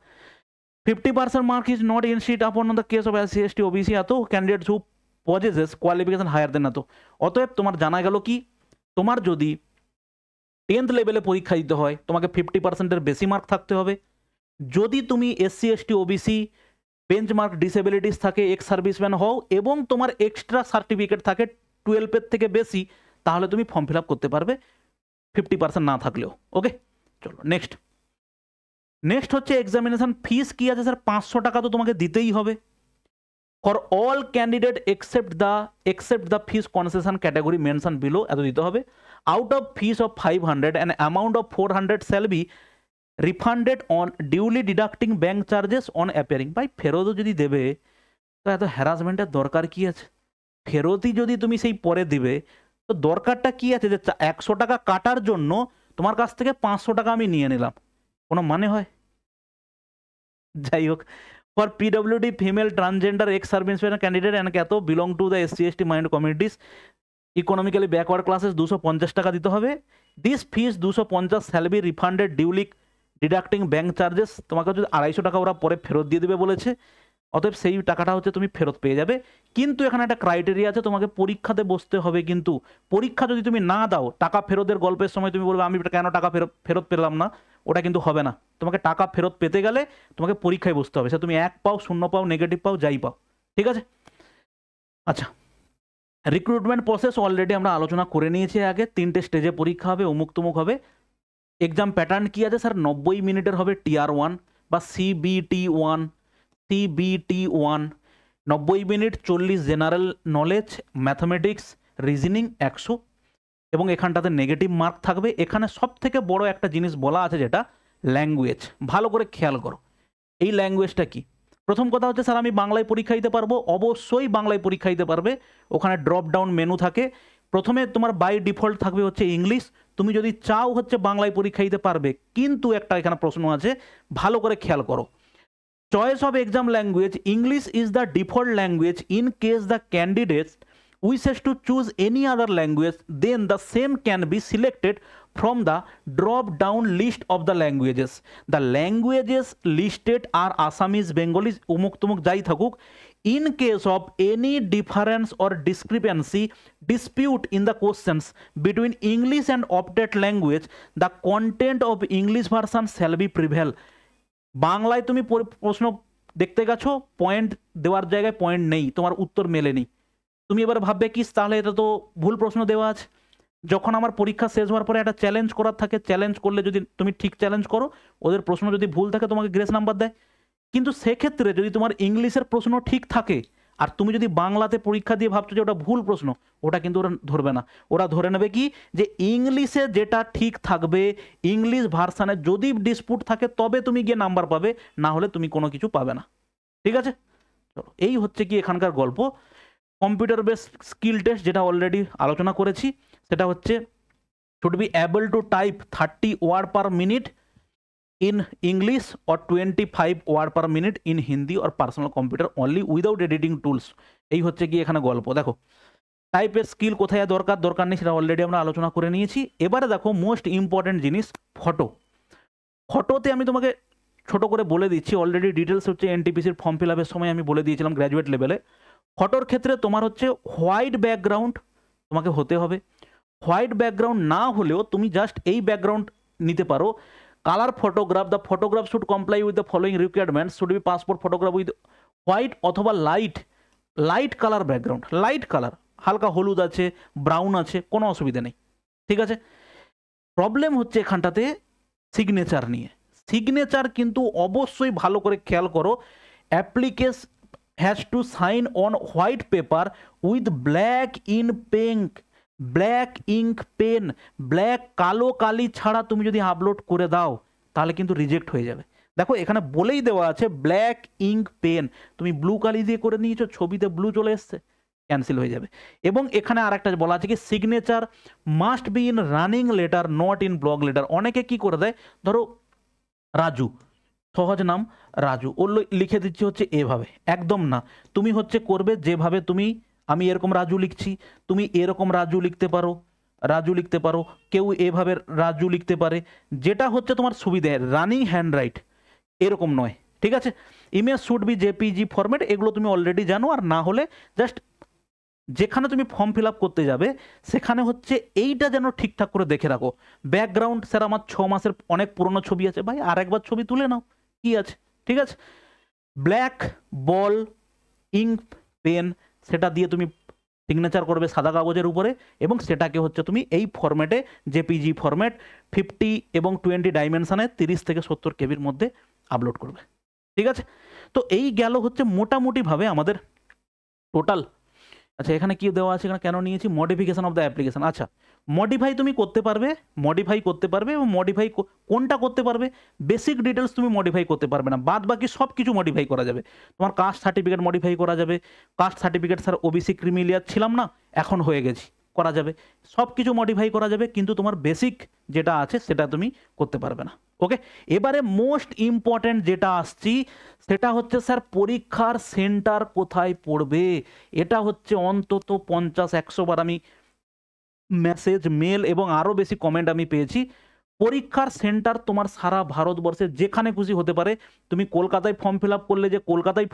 50% mark is not insisted upon in the case of SC ST OBC এত, candidates who possesses qualification higher than এত। অতএব তোমার জানা গেল কি, তোমার যদি 10th লেভেলে পরীক্ষা দিতে হয়, তোমাকে 50%-এর বেশি মার্ক থাকতে হবে। যদি তুমি SC ST OBC benchmark disabilities থাকে, এক্স সার্ভিসম্যান হও এবং তোমার এক্সট্রা সার্টিফিকেট থাকে 12-এর থেকে বেশি, তাহলে তুমি ফর্ম ফিল আপ করতে পারবে 50% না থাকলেও। ওকে, চলো নেক্সট হচ্ছে এক্সামিনেশন ফিস কি আছে স্যার? 500 টাকা তো তোমাকে দিতেই হবে for all candidate except the fees concession category mention below, এত দিতে হবে। Out of fees of 500 and amount of 400 shall be refunded on duly deducting bank charges on appearing. ভাই ফেরতও যদি দেবে তো এত হ্যারাসমেন্টের দরকার কি আছে? ফেরতই যদি তুমি সেই পরে দিবে তো দরকারটা কি আছে যে 100 টাকা কাটার জন্য তোমার কাছ থেকে 500 টাকা আমি নিয়ে নিলাম? কোনো মানে হয়? যাই হোক, for PWD female transgender ex serviceman candidate and ক্যাতো belong to the SC ST minority communities economically backward classes 250 টাকা দিতে হবে। This fees 250 shall be refunded duly deducting bank charges. তোমাকে যদি 250 টাকা ওরা পরে ফেরত দিয়ে দেবে বলেছে, অতএব সেই টাকাটা হচ্ছে তুমি ফেরত পেয়ে যাবে। কিন্তু এখানে একটা ক্রাইটেরিয়া আছে, তোমাকে পরীক্ষাতে বসতে হবে। কিন্তু পরীক্ষা যদি তুমি না দাও, টাকা ফেরতের গল্পের সময় তুমি বলবে আমি কেন টাকা ফেরত পেলাম না, ওটা কিন্তু হবে না। তোমাকে টাকা ফেরত পেতে গেলে তোমাকে পরীক্ষায় বসতে হবে, সে তুমি 1 পাও, 0 পাও, নেগেটিভ পাও, যাই পাও, ঠিক আছে। আচ্ছা, রিক্রুটমেন্ট প্রসেস অলরেডি আমরা আলোচনা করে নিয়েছি আগে। 3টে স্টেজে পরীক্ষা হবে, অমুক তুমুক হবে। এক্সাম প্যাটার্ন কি আছে স্যার? 90 মিনিটের হবে Tier 1 বা CBT 1, 90 minute, 40 general knowledge, mathematics, reasoning 100, এবং এখানটাতে নেগেটিভ মার্ক থাকবে। এখানে সব থেকে বড় একটা জিনিস বলা আছে, যেটা ল্যাঙ্গুয়েজ। ভালো করে খেয়াল করো, এই ল্যাঙ্গুয়েজটা কি? প্রথম কথা হচ্ছে স্যার আমি বাংলায় পরীক্ষা দিতে পারবো, অবশ্যই বাংলায় পরীক্ষা দিতে পারবে। ওখানে ড্রপ ডাউন মেনু থাকে, প্রথমে তোমার বাই ডিফল্ট থাকবে হচ্ছে ইংলিশ। তুমি যদি চাও হচ্ছে বাংলায় পরীক্ষা দিতে পারবে, কিন্তু একটা এখানে প্রশ্ন আছে, ভালো করে খেয়াল করো। Choice of exam language, English is the default language. In case the candidates wishes to choose any other language, then the same can be selected from the drop down list of the languages. The languages listed are Assamese, Bengali, umuk tumuk jai thakuk. in case of any difference or discrepancy dispute in the questions between English and opted language, the content of English version shall be prevail. বাংলায় তুমি প্রশ্ন দেখতে গেছো, point দেওয়ার জায়গায় point নেই, তোমার উত্তর মেলেনি, তুমি এবার ভাববে কি তাহলে এটা তো ভুল প্রশ্ন দেওয়া আছে। যখন আমার পরীক্ষা শেষ হওয়ার পরে একটা চ্যালেঞ্জ করার থাকে, চ্যালেঞ্জ করলে যদি তুমি ঠিক চ্যালেঞ্জ করো, ওদের প্রশ্ন যদি ভুল থাকে তোমাকে গ্রেস নাম্বার দেয়। কিন্তু সেক্ষেত্রে যদি তোমার ইংলিশের প্রশ্ন ঠিক থাকে আর তুমি যদি বাংলাতে পরীক্ষা দিয়ে ভাবছো যে ওটা ভুল প্রশ্ন, ওটা কিন্তু ওরা ধরবে না। ওরা ধরে নেবে কি যে ইংলিশে যেটা ঠিক থাকবে, ইংলিশ ভার্সানে যদি ডিসপুট থাকে তবে তুমি গিয়ে নাম্বার পাবে, না হলে তুমি কোনো কিছু পাবে না। ঠিক আছে, চলো এই হচ্ছে কি এখানকার গল্প। কম্পিউটার বেস স্কিল টেস্ট যেটা অলরেডি আলোচনা করেছি, সেটা হচ্ছে should be able to type 30 word per minute in English or 25 word per minute in Hindi or personal computer only without editing tools। এই হচ্ছে কি এখানে গল্প। দেখো টাইপের স্কিল কোথায় দরকার নেই সেটা অলরেডি আমরা আলোচনা করে নিয়েছি। এবারে দেখো মোস্ট ইম্পর্টেন্ট জিনিস ফটো। ফটোতে আমি তোমাকে ছোট করে বলে দিচ্ছি, অলরেডি ডিটেলস হচ্ছে এনটিপিসির ফর্ম ফিল আপের সময় আমি বলে দিয়েছিলাম গ্র্যাজুয়েট লেভেলে। ফটোর ক্ষেত্রে তোমার হচ্ছে হোয়াইট ব্যাকগ্রাউন্ড তোমাকে হতে হবে। হোয়াইট ব্যাকগ্রাউন্ড না হলেও তুমি জাস্ট এই ব্যাকগ্রাউন্ড নিতে পারো। Colour photograph, the photograph should comply with the following requirements, should be passport photograph with white অথবা light colour background. Light colour, হালকা হলুদ আছে, ব্রাউন আছে, কোনো অসুবিধা নেই। ঠিক আছে, প্রবলেম হচ্ছে এখানটাতে সিগনেচার নিয়ে। সিগনেচার কিন্তু অবশ্যই ভালো করে খেয়াল করো। Application has to sign on white paper with black ink pen. Black কালো কালি ছাড়া তুমি যদি আপলোড করে দাও তাহলে কিন্তু রিজেক্ট হয়ে যাবে। দেখো এখানে বলেই দেওয়া আছে ব্ল্যাক ইঙ্ক পেন, তুমি ব্লু কালি দিয়ে করে নিয়েছো, ছবিতে ব্লু চলে এসছে, ক্যান্সেল হয়ে যাবে। এবং এখানে আর একটা বলা আছে কি signature must be in running later not in block letter. অনেকে কি করে দেয়, ধরো রাজু, সহজ নাম রাজু, ও লিখে দিচ্ছে হচ্ছে এভাবে, একদম না। তুমি হচ্ছে করবে যেভাবে তুমি, আমি এরকম রাজু লিখছি, তুমি এরকম রাজু লিখতে পারো, কেউ এভাবে রাজু লিখতে পারে, যেটা হচ্ছে তোমার সুবিধে। রানিং হ্যান্ডরাইট এরকম নয়। ঠিক আছে, image should be JPG format, এগুলো তুমি অলরেডি জানো। আর না হলে জাস্ট যেখানে তুমি ফর্ম ফিল আপ করতে যাবে সেখানে হচ্ছে এইটা যেন ঠিকঠাক করে দেখে রাখো। ব্যাকগ্রাউন্ড, স্যার আমার 6 মাসের অনেক পুরনো ছবি আছে, ভাই আরেকবার ছবি তুলে নাও, কি আছে। ঠিক আছে, ব্ল্যাক বল ইঙ্ক পেন, সেটা দিয়ে তুমি সিগনেচার করবে সাদা কাগজের উপরে, এবং সেটাকে হচ্ছে তুমি এই ফরম্যাটে, জেপিজি ফরম্যাট 50 এবং 20 ডাইমেনশনে 30 থেকে 70 কেবির মধ্যে আপলোড করবে। ঠিক আছে, তো এই গেল হচ্ছে মোটামুটিভাবে আমাদের টোটাল। আচ্ছা এখানে কি দেওয়া আছে, এখানে কেন নিয়েছি, মডিফিকেশন অফ দ্য অ্যাপ্লিকেশন। আচ্ছা মডিফাই তুমি করতে পারবে, এবং মডিফাই কোনটা করতে পারবে, বেসিক ডিটেলস তুমি মডিফাই করতে পারবে না, বাদ বাকি সব কিছু মডিফাই করা যাবে। তোমার কাস্ট সার্টিফিকেট মডিফাই করা যাবে, caste certificate sir OBC creamy layer ছিলাম না, এখন হয়ে গেছি, করা যাবে, সব কিছু মডিফাই করা যাবে, কিন্তু তোমার বেসিক যেটা আছে সেটা তুমি করতে পারবে না। ওকে, এবারে মোস্ট ইম্পর্ট্যান্ট যেটা আসছি সেটা হচ্ছে স্যার পরীক্ষার সেন্টার কোথায় পড়বে। এটা হচ্ছে অন্তত 50-100 বার আমি মেসেজ, মেল এবং আরও বেশি কমেন্ট আমি পেয়েছি। পরীক্ষার সেন্টার তোমার সারা ভারতবর্ষে যেখানে খুশি হতে পারে। তুমি কলকাতায় ফর্ম ফিল আপ করলে যে কলকাতায়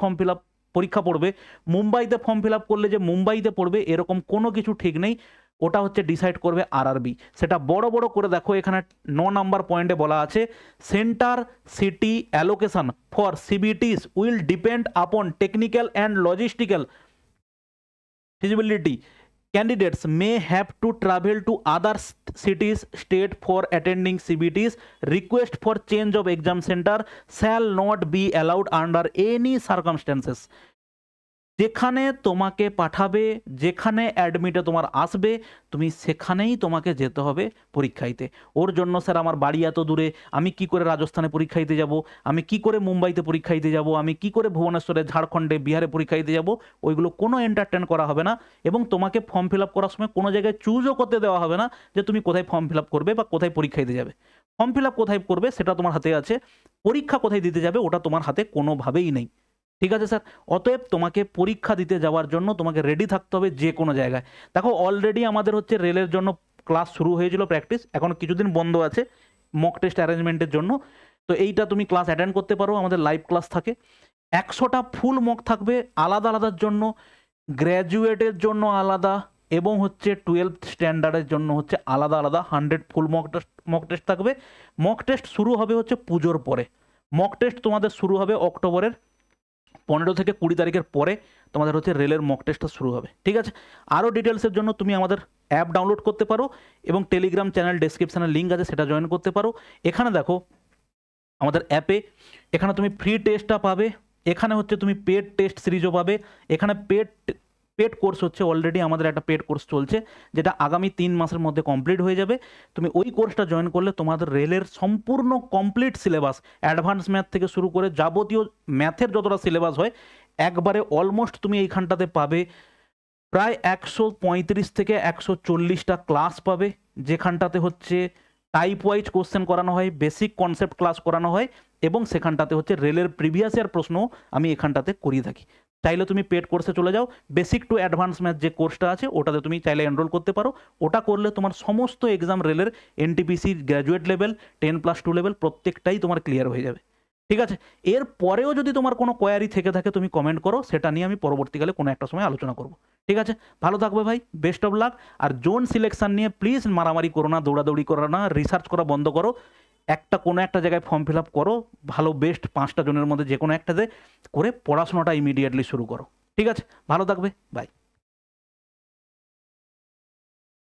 পরীক্ষা পড়বে, মুম্বাইতে ফর্ম ফিল আপ করলে যে মুম্বাইতে পড়বে, এরকম কোনো কিছু ঠিক নেই। ওটা হচ্ছে ডিসাইড করবে আরআরবি। সেটা বড় বড় করে দেখো, এখানে 9 নাম্বার পয়েন্টে বলা আছে centre city allocation for সিবিটিস will depend আপন technical and logistical feasibility. Candidates may have to travel to other cities state for attending CBTs. Request for change of exam center shall not be allowed under any circumstances. যেখানে তোমাকে পাঠাবে, যেখানে অ্যাডমিটে তোমার আসবে, তুমি সেখানেই তোমাকে যেতে হবে পরীক্ষা দিতে। ওর জন্য স্যার আমার বাড়ি এত দূরে, আমি কি করে রাজস্থানে পরীক্ষা দিতে যাব, আমি কি করে মুম্বাইতে পরীক্ষা দিতে যাব, আমি কি করে ভুবনেশ্বরে, ঝাড়খণ্ডে, বিহারে পরীক্ষা দিতে যাব, ওইগুলো কোনো এন্টারটেন করা হবে না। এবং তোমাকে ফর্ম ফিল আপ করার সময় কোনো জায়গায় চুজও করতে দেওয়া হবে না যে তুমি কোথায় ফর্ম ফিল আপ করবে বা কোথায় পরীক্ষা দিতে যাবে। ফর্ম ফিল আপ কোথায় করবে সেটা তোমার হাতে আছে, পরীক্ষা কোথায় দিতে যাবে ওটা তোমার হাতে কোনোভাবেই নেই। ঠিক আছে স্যার, অতএব তোমাকে পরীক্ষা দিতে যাওয়ার জন্য তোমাকে রেডি থাকতে হবে যে কোনো জায়গায়। দেখো অলরেডি আমাদের হচ্ছে রেলের জন্য ক্লাস শুরু হয়েছিল, প্র্যাকটিস, এখন কিছুদিন বন্ধ আছে মক টেস্ট অ্যারেঞ্জমেন্টের জন্য। তো এইটা তুমি ক্লাস অ্যাটেন্ড করতে পারো, আমাদের লাইভ ক্লাস থাকে। 100টা ফুল মক থাকবে আলাদা আলাদার জন্য, গ্র্যাজুয়েটের জন্য আলাদা এবং হচ্ছে 12th স্ট্যান্ডার্ডের জন্য হচ্ছে আলাদা আলাদা 100 ফুল মক টেস্ট থাকবে। মক টেস্ট শুরু হবে হচ্ছে পুজোর পরে। মক টেস্ট তোমাদের শুরু হবে অক্টোবরের 15 থেকে 20 তারিখের পরে তোমাদের হচ্ছে রেলের মক টেস্টটা শুরু হবে। ঠিক আছে, আরও ডিটেলসের জন্য তুমি আমাদের অ্যাপ ডাউনলোড করতে পারো এবং টেলিগ্রাম চ্যানেল ডেসক্রিপশানে লিঙ্ক আছে, সেটা জয়েন করতে পারো। এখানে দেখো আমাদের অ্যাপে, এখানে তুমি ফ্রি টেস্টটা পাবে, এখানে হচ্ছে তুমি পেড টেস্ট সিরিজও পাবে। এখানে পেড কোর্স হচ্ছে অলরেডি আমাদের একটা পেড কোর্স চলছে, যেটা আগামী 3 মাসের মধ্যে কমপ্লিট হয়ে যাবে। তুমি ওই কোর্সটা জয়েন করলে তোমাদের রেলের সম্পূর্ণ কমপ্লিট সিলেবাস, অ্যাডভান্স ম্যাথ থেকে শুরু করে যাবতীয় ম্যাথের যতটা সিলেবাস হয় একবারে অলমোস্ট তুমি এইখানটাতে পাবে। প্রায় 135 থেকে 140টা ক্লাস পাবে, যেখানটাতে হচ্ছে টাইপ ওয়াইজ কোশ্চেন করানো হয়, বেসিক কনসেপ্ট ক্লাস করানো হয় এবং সেখানটাতে হচ্ছে রেলের প্রিভিয়াস ইয়ার প্রশ্ন আমি এখানটাতে করিয়ে থাকি। চাইলে তুমি পেড কোর্সে চলে যাও, বেসিক টু অ্যাডভান্স ম্যাথ যে কোর্সটা আছে ওটাতে তুমি চাইলে এনরোল করতে পারো। ওটা করলে তোমার সমস্ত এক্সাম রেলের এনটিপিসি গ্র্যাজুয়েট লেভেল 10+2 লেভেল প্রত্যেকটাই তোমার ক্লিয়ার হয়ে যাবে। ঠিক আছে, এর পরেও যদি তোমার কোনো কোয়ারি থেকে থাকে তুমি কমেন্ট করো, সেটা নিয়ে আমি পরবর্তীকালে কোনো একটা সময় আলোচনা করব। ঠিক আছে, ভালো থাকবে ভাই, বেস্ট অফ লাক। আর জোন সিলেকশন নিয়ে প্লিজ মারামারি করো না, দৌড়াদৌড়ি করো না, রিসার্চ করা বন্ধ করো। কোনো একটা জায়গায় ফর্ম ফিল আপ করো, ভালো বেস্ট 5টা জনের মধ্যে যে কোনো একটাতে করে পড়াশোনাটা ইমিডিয়েটলি শুরু করো। ঠিক আছে, ভালো থাকবে, বাই।